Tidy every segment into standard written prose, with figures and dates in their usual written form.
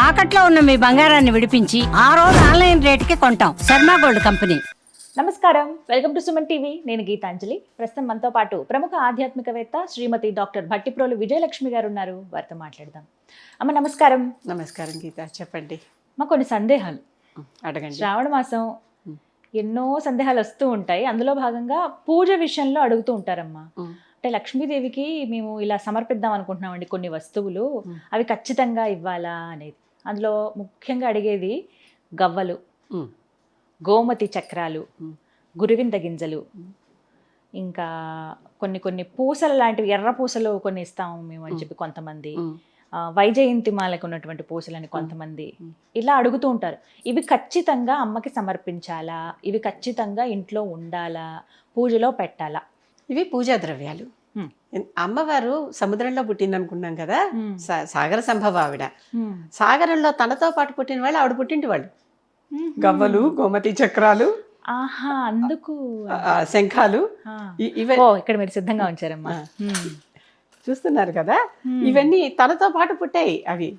తాకట్లో ఉన్న మీ బంగారాన్ని విడిపించి ఆ రోజు ఆన్లైన్ రేటుకి కొంటాం. Sharma gold company. నమస్కారం, వెల్కమ్ టు సుమన్ టీవీ. నేను గీతాంజలి. ప్రస్తుతం మనతో పాటు ప్రముఖ ఆధ్యాత్మికవేత్త శ్రీమతి డాక్టర్ భట్టిప్రోలు విజయలక్ష్మి గారు ఉన్నారు. వారితో మాట్లాడదాం. అమ్మ నమస్కారం. నమస్కారం గీత, చెప్పండి. మా కొన్ని సందేహాలు అడగండి. శ్రావణ మాసం ఎన్నో సందేహాలు వస్తూ ఉంటాయి. అందులో భాగంగా పూజ విషయంలో అడుగుతూ ఉంటారమ్మా. అంటే లక్ష్మీదేవికి మేము ఇలా సమర్పిద్దాం అనుకుంటున్నామండి కొన్ని వస్తువులు, అవి ఖచ్చితంగా ఇవ్వాలా అనేది. అందులో ముఖ్యంగా అడిగేది గవ్వలు, గోమతి చక్రాలు, గురువింద గింజలు, ఇంకా కొన్ని కొన్ని పూసలు లాంటివి, ఎర్ర పూసలు కొన్ని ఇస్తాము మేము అని చెప్పి కొంతమంది, వైజయంతి మాలకు ఉన్నటువంటి పూసలని కొంతమంది ఇలా అడుగుతూ ఉంటారు. ఇవి ఖచ్చితంగా అమ్మకి సమర్పించాలా, ఇవి ఖచ్చితంగా ఇంట్లో ఉండాలా, పూజలో పెట్టాలా? ఇవి పూజా ద్రవ్యాలు. అమ్మవారు సముద్రంలో పుట్టింది అనుకున్నాం కదా, సాగర సంభవ ఆవిడ. సాగరంలో తనతో పాటు పుట్టిన వాళ్ళు ఆవిడ పుట్టింటి వాళ్ళు. గవ్వలు, గోమతి చక్రాలు, ఆహా, అందుకు శంఖాలు, ఇక్కడ మీరు సిద్ధంగా ఉంచారమ్మా. చూస్తున్నారు కదా, ఇవన్నీ తనతో పాటు పుట్టాయి. అవి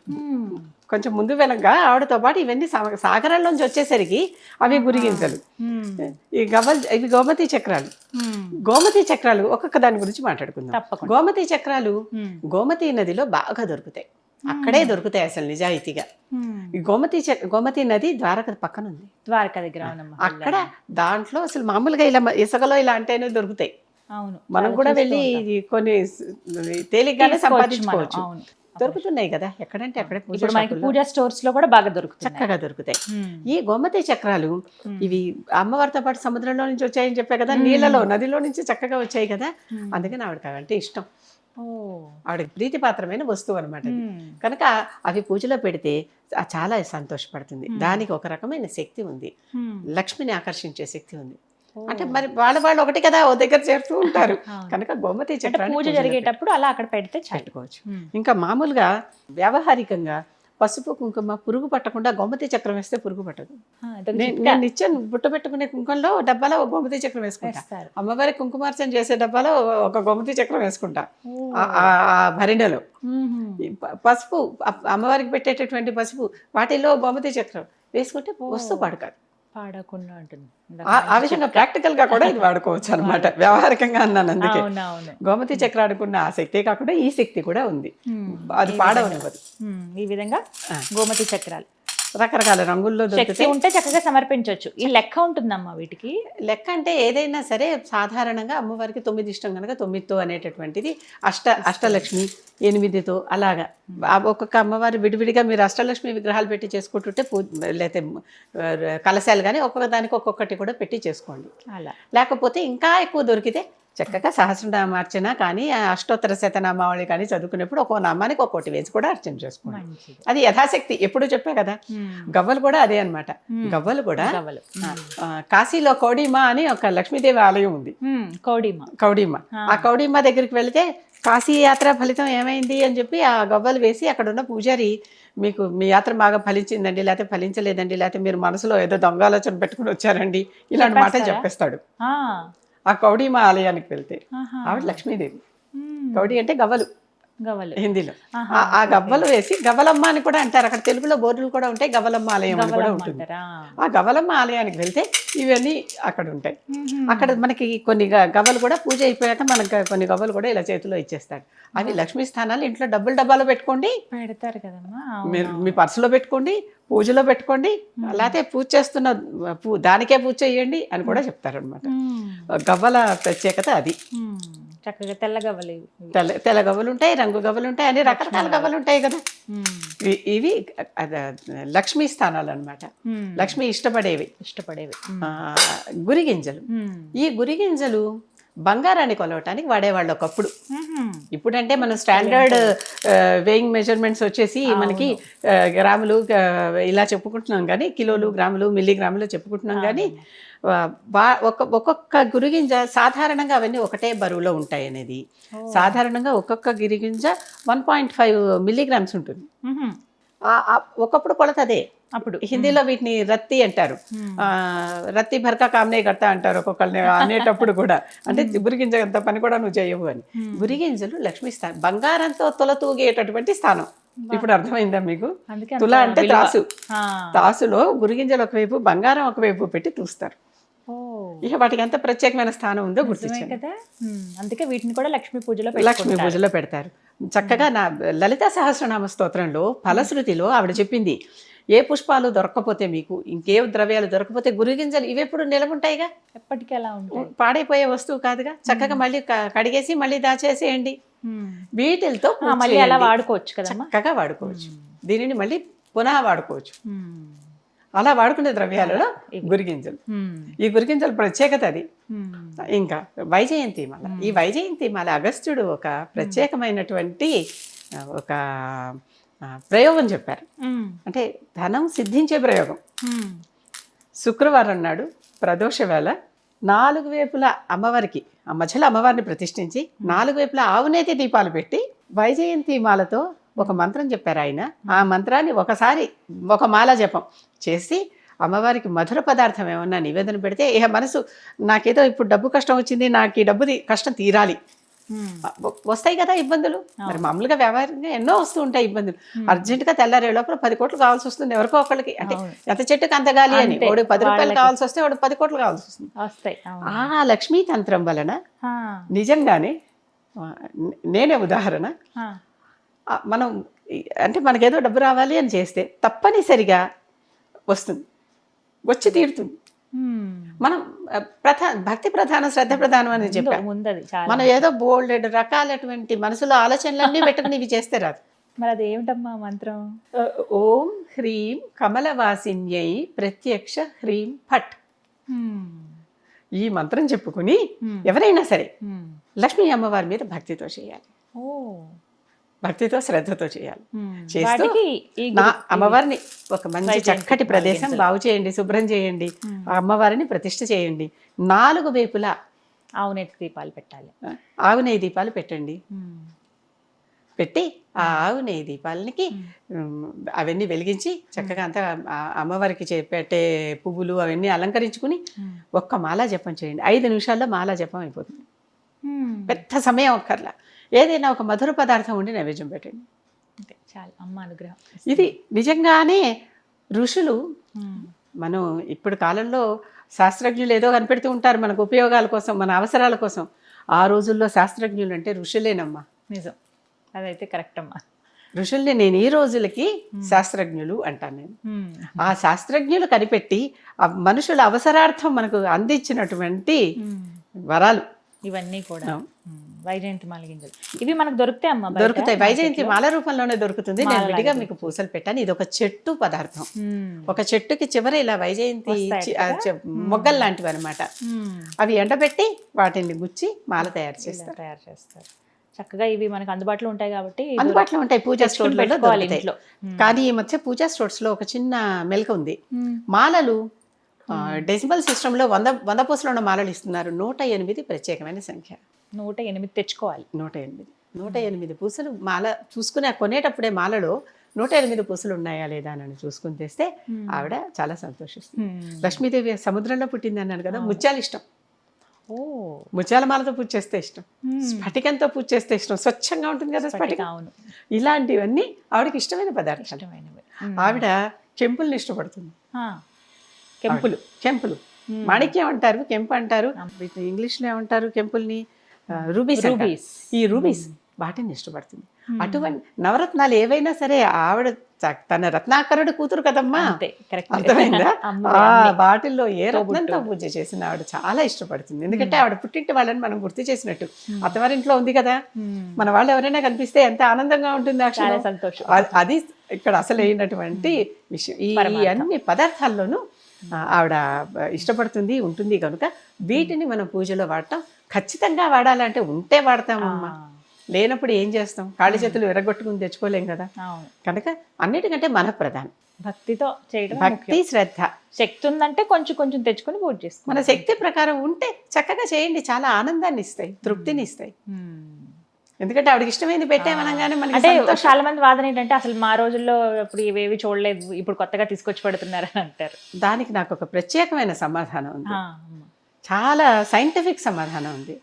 కొంచెం ముందు వెనక ఆవిడతో పాటు ఇవన్నీ సాగరంలోంచి వచ్చేసరికి అవి గురిగింజలు. ఈ ఇవి గోమతి చక్రాలు. గోమతి చక్రాలు ఒక్కొక్క దాని గురించి మాట్లాడుకుందాం. గోమతి చక్రాలు గోమతి నదిలో బాగా దొరుకుతాయి. అక్కడే దొరుకుతాయి అసలు నిజాయితీగా. ఈ గోమతి నది ద్వారక పక్కన ఉంది. ద్వారక దగ్గర అక్కడ దాంట్లో అసలు మామూలుగా ఇలా ఇసుకలో ఇలా అంటేనే దొరుకుతాయి. మనం కూడా వెళ్ళి కొన్ని తేలిగ్గానే సంపాదించుకోవచ్చు. దొరుకుతున్నాయి కదా ఎక్కడంటే అక్కడే. పూజా స్టోర్స్ లో కూడా బాగా దొరుకుతాయి, చక్కగా దొరుకుతాయి. ఈ గోమతి చక్రాలు ఇవి అమ్మవారితో పాటు సముద్రంలో నుంచి వచ్చాయని చెప్పే కదా, నీళ్ళలో నదిలో నుంచి చక్కగా వచ్చాయి కదా, అందుకని ఆవిడకి అవంటే ఇష్టం. ఆవిడకి ప్రీతిపాత్రమైన వస్తువు అనమాట. కనుక అవి పూజలో పెడితే చాలా సంతోషపడుతుంది. దానికి ఒక రకమైన శక్తి ఉంది, లక్ష్మిని ఆకర్షించే శక్తి ఉంది. అంటే మరి వాళ్ళు ఒకటి కదా ఓ దగ్గర చేరుతూ ఉంటారు. కనుక గోమతి చక్రాన్ని పూజ జరిగేటప్పుడు అలా అక్కడ పెడితే పెట్టుకోవచ్చు. ఇంకా మామూలుగా వ్యావహారికంగా పసుపు కుంకుమ పురుగు పట్టకుండా గోమతి చక్రం వేస్తే పురుగు పట్టదు. నేను ఇచ్చాను, బుట్ట పెట్టుకునే కుంకుమలో డబ్బాలో ఒక గోమతి చక్రం వేసుకుంటా. అమ్మవారి కుంకుమార్చన చేసే డబ్బాలో ఒక గోమతి చక్రం వేసుకుంటా. ఆ భరిణలో పసుపు, అమ్మవారికి పెట్టేటటువంటి పసుపు, వాటిలో గోమతి చక్రం వేసుకుంటే వస్తువు పడకాదు, పాడకుండా ఉంటుంది. ఆ విధంగా ప్రాక్టికల్ గా కూడా ఇది వాడుకోవచ్చు అనమాట. వ్యవహారికంగా అన్నాను అందుకే. గోమతి చక్రాడుకున్న ఆ శక్తే కాకుండా ఈ శక్తి కూడా ఉంది, అది పాడవనివ్వదు. ఈ విధంగా గోమతి చక్రాలు రకరకాల రంగుల్లో శక్తి ఉంటే చక్కగా సమర్పించవచ్చు. ఈ లెక్క ఉంటుందమ్మా వీటికి? లెక్క అంటే ఏదైనా సరే సాధారణంగా అమ్మవారికి 9 ఇష్టం కనుక 9తో అనేటటువంటిది అష్టలక్ష్మి 8తో అలాగా. ఒక్కొక్క అమ్మవారి విడివిడిగా మీరు అష్టలక్ష్మి విగ్రహాలు పెట్టి చేసుకుంటుంటే లేకపోతే కలశాలు కానీ ఒక్కొక్క దానికి ఒక్కొక్కటి కూడా పెట్టి చేసుకోండి. అలా లేకపోతే ఇంకా ఎక్కువ దొరికితే చక్కగా సహస్రనామార్చన కానీ అష్టోత్తర శతనామావళి కానీ చదువుకునేప్పుడు ఒక్కో నామానికి ఒక్కోటి వేసి కూడా అర్చన చేసుకోండి. అది యథాశక్తి. ఎప్పుడు చెప్పే కదా, గవ్వలు కూడా అదే అనమాట. గవ్వలు కూడా కాశీలో కౌడిమా అని ఒక లక్ష్మీదేవి ఆలయం ఉంది. కౌడిమా. ఆ కౌడిమా దగ్గరికి వెళితే కాశీ యాత్ర ఫలితం ఏమైంది అని చెప్పి ఆ గవ్వలు వేసి అక్కడ ఉన్న పూజారి మీకు మీ యాత్ర బాగా ఫలించిందండి, లేకపోతే ఫలించలేదండి, లేకపోతే మీరు మనసులో ఏదో దొంగ ఆలోచన పెట్టుకుని వచ్చారండి, ఇలాంటి మాట చెప్పేస్తాడు. ఆ కౌడిమా ఆలయానికి వెళ్తే ఆవిడ లక్ష్మీదేవి. కౌడి అంటే గవ్వలు హిందీలో. ఆ గవ్వలు వేసి గవ్వలమ్మ అని కూడా అంటారు. అక్కడ తెలుగులో బోర్డులు కూడా ఉంటాయి, గవ్వలమ్మ ఆలయం అని కూడా ఉంటుంది. ఆ గవ్వలమ్మ ఆలయానికి వెళ్తే ఇవన్నీ అక్కడ ఉంటాయి. అక్కడ మనకి కొన్ని గవ్వలు కూడా పూజ అయిపోయాక మనకి కొన్ని గవ్వలు కూడా ఇలా చేతిలో ఇచ్చేస్తాడు. అవి లక్ష్మీ స్థానాలు. ఇంట్లో డబ్బాలో పెట్టుకోండి, పెడతారు కదమ్మా, మీరు మీ పర్సులో పెట్టుకోండి, పూజలో పెట్టుకోండి, లేకపోతే పూజ చేస్తున్న దానికే పూజ చేయండి అని కూడా చెప్తారనమాట. గవ్వల ప్రత్యేకత అది. చక్కగా తెల్ల గవ్వలు, తెల్ల గవ్వలు ఉంటాయి, రంగు గవ్వలు ఉంటాయి, అన్ని రకరకాల గవ్వలు ఉంటాయి కదా. ఇవి లక్ష్మీ స్థానాలు అనమాట. లక్ష్మి ఇష్టపడేవి. గురిగింజలు. ఈ గురిగింజలు బంగారాన్ని కొలవటానికి వాడేవాళ్ళు ఒకప్పుడు. ఇప్పుడంటే మనం స్టాండర్డ్ వేయింగ్ మెజర్మెంట్స్ వచ్చేసి మనకి గ్రాములు ఇలా చెప్పుకుంటున్నాం కానీ, కిలోలు, గ్రాములు, మిల్లీగ్రాములు చెప్పుకుంటున్నాం కానీ, ఒక్కొక్క గురిగింజ సాధారణంగా అవన్నీ ఒకటే బరువులో ఉంటాయి అనేది. సాధారణంగా ఒక్కొక్క గురిగింజ 1.5 మిల్లీగ్రామ్స్ ఉంటుంది. ఒకప్పుడు కొలత అదే. అప్పుడు హిందీలో వీటిని రత్తి అంటారు. రత్తి భర్కా కామ్నే కడతా అంటారు ఒక్కొక్కరిని అనేటప్పుడు కూడా. అంటే గురిగింజ అంత పని కూడా నువ్వు చేయవు అని. గురిగింజలు లక్ష్మీ స్థానం, బంగారంతో తొలతూగేటటువంటి స్థానం. ఇప్పుడు అర్థమైందా మీకు? అందుకే తుల అంత అంటే విలువ. త్రాసు. ఆ. త్రాసులో గురిగింజలు ఒకవైపు, బంగారం ఒకవైపు పెట్టి తూస్తారు. ఓ, ఇక వాటికి ఎంత ప్రత్యేకమైన స్థానం ఉందో నిజమే గుర్తించండి. కదా. అందుకే వీటిని కూడా లక్ష్మీ పూజలో లక్ష్మీ పెట్టుకుంటారు. పూజలో పెడతారు. చక్కగా నా లలితా సహస్రనామ స్తోత్రంలో ఫలశ్రుతిలో ఆవిడ చెప్పింది, ఏ పుష్పాలు దొరక్కపోతే మీకు, ఇంకే ద్రవ్యాలు దొరకకపోతే గురిగింజలు ఇవి ఎప్పుడు నిలవుంటాయిగా, ఎప్పటికీ అలా ఉంటాయి. పాడైపోయే వస్తువు కాదుగా, చక్కగా మళ్ళీ కడిగేసి మళ్ళీ దాచేసేయండి. వీటితో పూజ మళ్ళీ అలా చేయండి. వాడుకోవచ్చు కదమ్మా. చక్కగా వాడుకోవచ్చు. దీనిని మళ్ళీ పునః వాడుకోవచ్చు. మ్మ్. అలా వాడుకునే ద్రవ్యాలలో గురిగింజలు. మ్మ్. ఈ గురిగింజల ప్రత్యేకత అది. మ్మ్. ఇంకా వైజయంతి మాల. ఈ వైజయంతి మాల అగస్త్యుడు ఒక ప్రత్యేకమైనటువంటి ఒక ప్రయోగం చెప్పారు. మ్మ్. అంటే ధనం సిద్ధించే ప్రయోగం. మ్మ్. శుక్రవారం నాడు ప్రదోష వేళ 4 వైపులా అమ్మవారికి, ఆ మధ్యలో అమ్మవారిని ప్రతిష్ఠించి 4 వైపులా ఆవునేతి దీపాలు పెట్టి వైజయంతి మాలతో ఒక మంత్రం చెప్పారు ఆయన. ఆ మంత్రాన్ని ఒకసారి ఒక మాల జపం చేసి అమ్మవారికి మధుర పదార్థం ఏమన్నా నివేదన పెడితే, ఇక మనసు నాకేదో ఇప్పుడు డబ్బు కష్టం వచ్చింది, నాకు ఈ డబ్బు కష్టం తీరాలి. మ్మ్. వస్తాయి కదా ఇబ్బందులు, మరి మామూలుగా వ్యవహారంగా ఎన్నో వస్తూ ఉంటాయి ఇబ్బందులు. అర్జెంటుగా తెల్లారే లోపల 10 కోట్లు కావాల్సి వస్తుంది ఎవరికో ఒకళ్ళకి. అంటే ఎంత చెట్టుకు అంత గాలి అని, అంతే. వాడు 10 రూపాయలు వాళ్ళకి. కావాల్సి వస్తే వాడు 10 కోట్లు కావాల్సి వస్తుంది. వస్తాయి. అవును. ఆ లక్ష్మీ తంత్రం వలన ఆ. నిజంగానే నేనే ఉదాహరణ. ఆ. మనం అంటే మనకేదో డబ్బు రావాలి అని చేస్తే తప్పనిసరిగా వస్తుంది, వచ్చి తీరుతుంది. మ్మ్. మనం భక్తి ప్రధానం, శ్రద్ధ ప్రధానం అని చెప్పాం. ముందది చాలా. మనం ఏదో బోల్డ్ రకాలటువంటి మనసులో ఆలోచనలన్నీ పెట్టుకుని ఇవి చేస్తే రాదు. మరి అది ఏమిటమ్మా మంత్రం? ఓం హ్రీం కమలవాసిన్యై ప్రత్యక్ష హ్రీం ఫట్. మ్మ్. ఈ మంత్రం చెప్పుకుని మ్మ్. ఎవరైనా సరే మ్మ్. లక్ష్మీ అమ్మవారి మీద భక్తితో చేయాలి, ఓ. భక్తితో శ్రద్ధతో చేయాలి. మ్మ్. చేస్తూ వాటికి ఈ నా గురి- అమ్మవారిని ఒక మంచి వైజయంతి చక్కటి ప్రదేశం నాలుగింజలు. బాగు చేయండి, శుభ్రం చేయండి, ఆ అమ్మవారిని ప్రతిష్ఠ చేయండి. 4 వైపులా ఆవునేతి దీపాలు పెట్టాలి. ఆవు నెయ్యి దీపాలు పెట్టండి. మ్మ్. పెట్టి ఆ ఆవు నెయ్యి దీపాలకి అవన్నీ వెలిగించి చక్కగా అంతా ఆ అమ్మవారికి పెట్టే పువ్వులు అవన్నీ అలంకరించుకుని మ్మ్. ఒక్క మాలా జపం చేయండి. 5 నిమిషాల్లో మాలా జపం అయిపోతుంది. మ్మ్. పెద్ద సమయం ఒక్కర్లా. ఏదైనా ఒక మధుర పదార్థం ఉండి నైవేద్యం పెట్టండి. అంతే చాలు, అమ్మ అనుగ్రహం. ఇది నిజంగానే ఋషులు, మ్మ్. మనం ఇప్పుడు కాలంలో శాస్త్రజ్ఞులు ఏదో కనిపెడుతూ ఉంటారు మనకు ఉపయోగాల కోసం, మన అవసరాల కోసం. ఆ రోజుల్లో శాస్త్రజ్ఞులు అంటే ఋషులేనమ్మా. నిజం, అదైతే కరెక్ట్ అమ్మా. ఋషుల్ని నేను ఈ రోజులకి శాస్త్రజ్ఞులు అంటాను నేను. మ్మ్. ఆ శాస్త్రజ్ఞులు కనిపెట్టి ఆ మనుషుల అవసరార్థం మనకు అందించినటువంటి మ్మ్. వరాలు ఇవన్నీ కూడా అవును. వైజయంతి మాల గింజలు ఇవి మనకు దొరుకుతాయి అమ్మా బయట? దొరుకుతాయి. వైజయంతి మాల రూపంలోనే దొరుకుతుంది. నేను మాల విడిగా లాగా మీకు పూసలు పెట్టాను. ఇది ఒక చెట్టు పదార్థం. మ్మ్. ఒక చెట్టుకి చివర ఇలా వైజయంతి వస్తాయి మొగ్గలు లాంటివి అనమాట. మ్మ్. అవి ఎండబెట్టి వాటిని గుచ్చి మాల తయారు చేస్తారు. ఇలా తయారు చేస్తారు. చక్కగా ఇవి మనకు అందుబాటులో ఉంటాయి కాబట్టి అందుబాటులో ఉంటాయి, పూజా తెచ్చుకుని స్టోర్లలో పెట్టుకోవాలి దొరుకుతాయి. ఇంట్లో. కానీ ఈ మధ్య పూజా స్టోర్స్ లో ఒక చిన్న మెలక ఉంది. మ్మ్. మాలలు డెసిమల్ సిస్టంలో 100 పూసలు ఉన్న మాలలు ఇస్తున్నారు. 108 ప్రత్యేకమైన సంఖ్య. 108 తెచ్చుకోవాలి. 108 పూసలు మాల చూసుకుని కొనేటప్పుడే మాలలో 108 పూసలు ఉన్నాయా లేదా అని చూసుకుని తెస్తే ఆవిడ చాలా సంతోషిస్తుంది. లక్ష్మీదేవి సముద్రంలో పుట్టింది అన్నాను కదా, ముత్యాలు ఇష్టం. ఓ. ముత్యాల మాలతో పూజ చేస్తే ఇష్టం, స్ఫటికంతో పూజ చేస్తే ఇష్టం. స్వచ్ఛంగా ఉంటుంది కదా స్ఫటికం. అవును, ఇలాంటివన్నీ ఆవిడకి ఇష్టమైన పదార్థాలు. ఇష్టమైనవి. ఆవిడ కెంపుల్ని ఇష్టపడుతుంది. ఆ. కెంపులు. కెంపులు మాణిక్యం అంటారు, కెంపు అంటారు, ఇంగ్లీష్లో ఏమంటారు కెంపుల్ని? రూబీస్. ఈ రూబీస్ వాటిని ఇష్టపడుతుంది. అటువంటి నవరత్నాలు ఏవైనా సరే ఆవిడ తన రత్నాకరుడు కూతురు కదమ్మా. అంతే, కరెక్ట్. అర్థమైందా? అమ్మ ఆ వాటిల్లో ఏ రత్నంతో పూజ చేసిన ఆవిడ చాలా ఇష్టపడుతుంది. ఎందుకంటే ఆవిడ పుట్టింటి వాళ్ళని మనం గుర్తు చేసినట్టు. అత్తవారింట్లో ఉంది కదా, మన వాళ్ళు ఎవరైనా కనిపిస్తే ఎంత ఆనందంగా ఉంటుంది ఆ క్షణం. చాలా సంతోషం. అది ఇక్కడ అసలైనటువంటి విషయం. ఈ అన్ని పదార్థాల్లోనూ ఆవిడ ఇష్టపడుతుంది, ఉంటుంది కనుక వీటిని మనం పూజలో వాడటం. ఖచ్చితంగా వాడాలంటే ఉంటే వాడతామమ్మా, లేనప్పుడు ఏం చేస్తాం? కాళ్ళ చేతులు ఎరగొట్టుకుని తెచ్చుకోలేం కదా. అవును. కనుక అన్నిటికంటే మన ప్రధానం భక్తితో చేయడం భక్తి, శ్రద్ధ. శక్తి ఉందంటే కొంచెం కొంచెం తెచ్చుకొని పూజ చేసుకో. మన శక్తి ప్రకారం ఉంటే చక్కగా చేయండి, చాలా ఆనందాన్ని ఇస్తాయి, తృప్తిని ఇస్తాయి. ఎందుకంటే ఆవిడకి ఇష్టమైంది పెట్టామనగానే మనకి అంటే సంతోషం. చాలా మంది వాదన ఏంటంటే అసలు మా రోజుల్లో ఇప్పుడు ఇవేవి చూడలేదు, ఇప్పుడు కొత్తగా తీసుకొచ్చి పెడుతున్నారు అని అంటారు. దానికి నాకు ఒక ప్రత్యేకమైన సమాధానం ఉంది. అమ్మ. చాలా సైంటిఫిక్ సమాధానం ఉంది.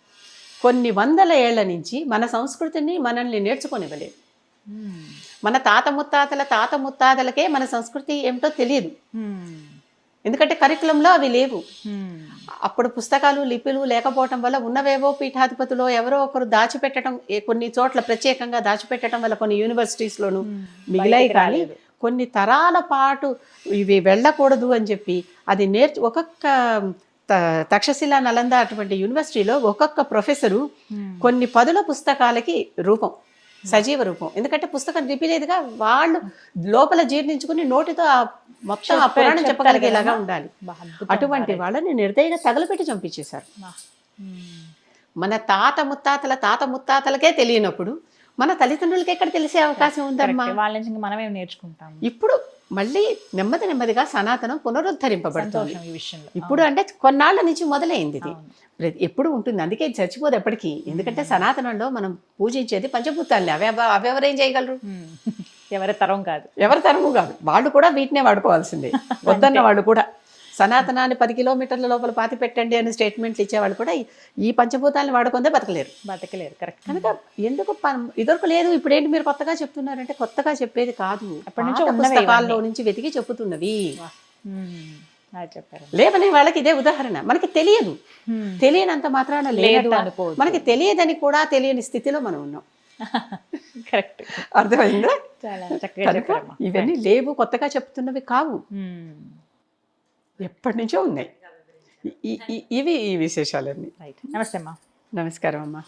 కొన్ని వందల ఏళ్ల నుంచి మన సంస్కృతిని మనల్ని నేర్చుకొనివ్వలేదు. మన తాత ముత్తాతలకే మన సంస్కృతి ఏమిటో తెలియదు. ఎందుకంటే కరికులంలో అవి లేవు. అప్పుడు పుస్తకాలు లిపిలు లేకపోవటం వల్ల ఉన్నవేవో పీఠాధిపతులు ఎవరో ఒకరు దాచిపెట్టడం, కొన్ని చోట్ల ప్రత్యేకంగా దాచిపెట్టడం వల్ల కొన్ని యూనివర్సిటీస్లోనూ మిగిలాయి. కానీ కొన్ని తరాల పాటు ఇవి వెళ్ళకూడదు అని చెప్పి అది ఒక్కొక్క తక్షశిల నలంద అటువంటి యూనివర్సిటీలో ఒక్కొక్క ప్రొఫెసరు కొన్ని పదుల పుస్తకాలకి రూపం, సజీవ రూపం. ఎందుకంటే పుస్తకం లిపిలేదుగా, వాళ్ళు లోపల జీర్ణించుకుని నోటితో మొత్తం ఆ పురాణం చెప్పగలిగేలాగా ఉండాలి. అటువంటి వాళ్ళని నిర్దయగా తగలపెట్టి చంపించేశారు. మన తాత ముత్తాతలకే తెలియనప్పుడు మన తల్లిదండ్రులకి ఎక్కడ తెలిసే అవకాశం ఉందమ్మా? వాళ్ళ నుంచి మనమేం నేర్చుకుంటాం. ఇప్పుడు మళ్ళీ నెమ్మదిగా సనాతనం పునరుద్ధరింపబడుతుంది ఈ విషయంలో. ఇప్పుడు అంటే కొన్నాళ్ళ నుంచి మొదలైంది ఇది, ఎప్పుడు ఉంటుంది. అందుకే ఇది చచ్చిపోదు ఎప్పటికీ. ఎందుకంటే సనాతనంలో మనం పూజించేది పంచభూతాలని. అవెవరేం చేయగలరు? ఎవరి తరం కాదు, ఎవరి తరము కాదు. వాళ్ళు కూడా వీటినే వాడుకోవాల్సిందే. వద్దన్న వాళ్ళు కూడా సనాతనాన్ని 10 కిలోమీటర్ల లోపల పాతి పెట్టండి అని స్టేట్మెంట్లు ఇచ్చేవాళ్ళు కూడా ఈ పంచభూతాలను వాడుకుందే బతకలేరు. కరెక్ట్. కనుక ఎందుకు ఇదివరకు లేదు, ఇప్పుడేంటి మీరు కొత్తగా చెప్తున్నారంటే కొత్తగా చెప్పేది కాదు, అప్పటి నుంచి పుస్తకాల్లో నుంచి వెతికి చెప్పుతున్నవి. చెప్పారు. లేవని వాళ్ళకి ఇదే ఉదాహరణ. మనకి తెలియదు, తెలియనంత మాత్రాన లేదు అనుకో. మనకి తెలియదని కూడా తెలియని స్థితిలో మనం ఉన్నాం. కరెక్ట్. అర్థమైందా? చాలా చక్కగా చెప్పారు. ఇవన్నీ లేవు, కొత్తగా చెప్తున్నవి కావు, ఎప్పటి నుంచో ఉన్నాయి. ఇవి ఈ విశేషాలన్నీ. నమస్తే అమ్మా. నమస్కారం అమ్మా.